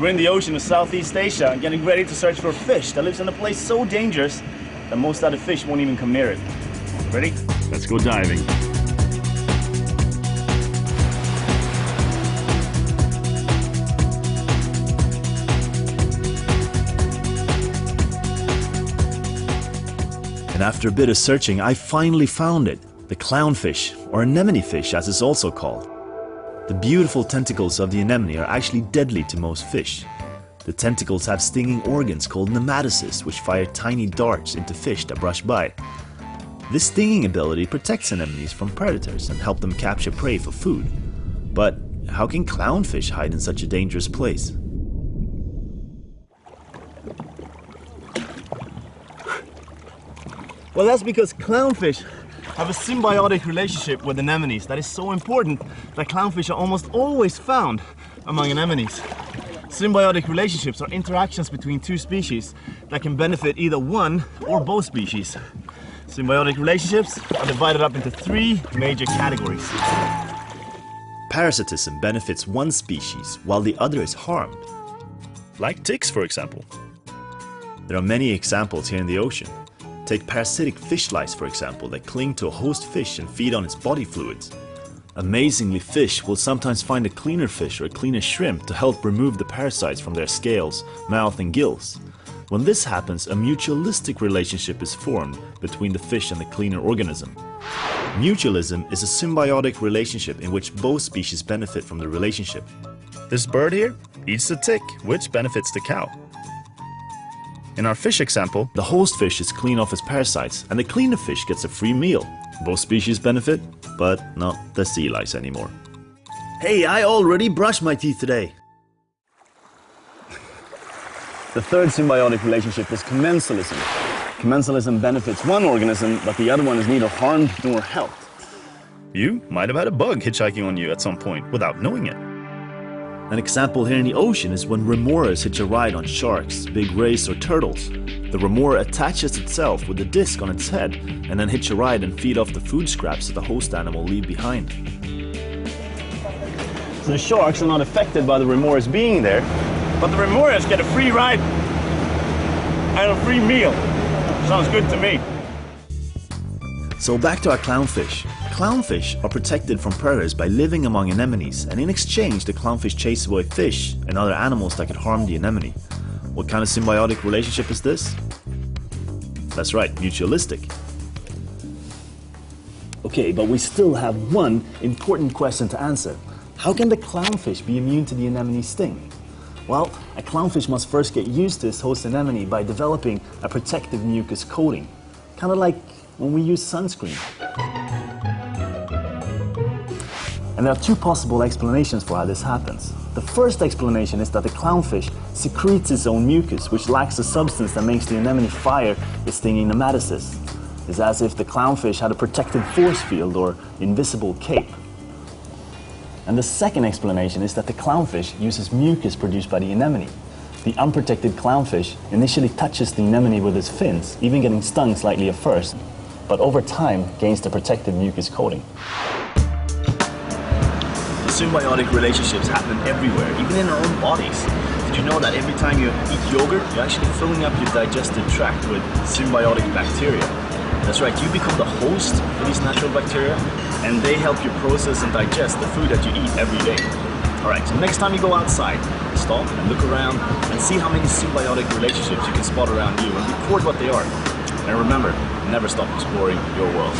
We're in the ocean of Southeast Asia, getting ready to search for a fish that lives in a place so dangerous that most other fish won't even come near it. Ready? Let's go diving. And after a bit of searching, I finally found it. The clownfish, or anemone fish as it's also called. The beautiful tentacles of the anemone are actually deadly to most fish. The tentacles have stinging organs called nematocysts, which fire tiny darts into fish that brush by. This stinging ability protects anemones from predators and helps them capture prey for food. But how can clownfish hide in such a dangerous place? Well, that's because clownfish have a symbiotic relationship with anemones that is so important that clownfish are almost always found among anemones. Symbiotic relationships are interactions between two species that can benefit either one or both species. Symbiotic relationships are divided up into three major categories. Parasitism benefits one species while the other is harmed. Like ticks, for example. There are many examples here in the ocean. Take parasitic fish lice, for example, that cling to a host fish and feed on its body fluids. Amazingly, fish will sometimes find a cleaner fish or a cleaner shrimp to help remove the parasites from their scales, mouth and gills. When this happens, a mutualistic relationship is formed between the fish and the cleaner organism. Mutualism is a symbiotic relationship in which both species benefit from the relationship. This bird here eats the tick, which benefits the cow. In our fish example, the host fish is clean off its parasites and the cleaner fish gets a free meal. Both species benefit, but not the sea lice anymore. Hey, I already brushed my teeth today! The third symbiotic relationship is commensalism. Commensalism benefits one organism, but the other one is neither harmed nor helped. You might have had a bug hitchhiking on you at some point without knowing it. An example here in the ocean is when remoras hitch a ride on sharks, big rays or turtles. The remora attaches itself with a disc on its head and then hitch a ride and feed off the food scraps that the host animal leave behind. So the sharks are not affected by the remoras being there, but the remoras get a free ride and a free meal. Sounds good to me. So back to our clownfish. Clownfish are protected from predators by living among anemones, and in exchange the clownfish chase away fish and other animals that could harm the anemone. What kind of symbiotic relationship is this? That's right, mutualistic. Okay, but we still have one important question to answer. How can the clownfish be immune to the anemone sting? Well, a clownfish must first get used to its host anemone by developing a protective mucus coating. Kind of like when we use sunscreen. And there are two possible explanations for how this happens. The first explanation is that the clownfish secretes its own mucus, which lacks the substance that makes the anemone fire its stinging nematocysts. It's as if the clownfish had a protective force field or invisible cape. And the second explanation is that the clownfish uses mucus produced by the anemone. The unprotected clownfish initially touches the anemone with its fins, even getting stung slightly at first, but over time gains the protective mucus coating. Symbiotic relationships happen everywhere, even in our own bodies. Did you know that every time you eat yogurt, you're actually filling up your digestive tract with symbiotic bacteria? That's right, you become the host for these natural bacteria, and they help you process and digest the food that you eat every day. Alright, so next time you go outside, stop and look around and see how many symbiotic relationships you can spot around you and record what they are. And remember, never stop exploring your world.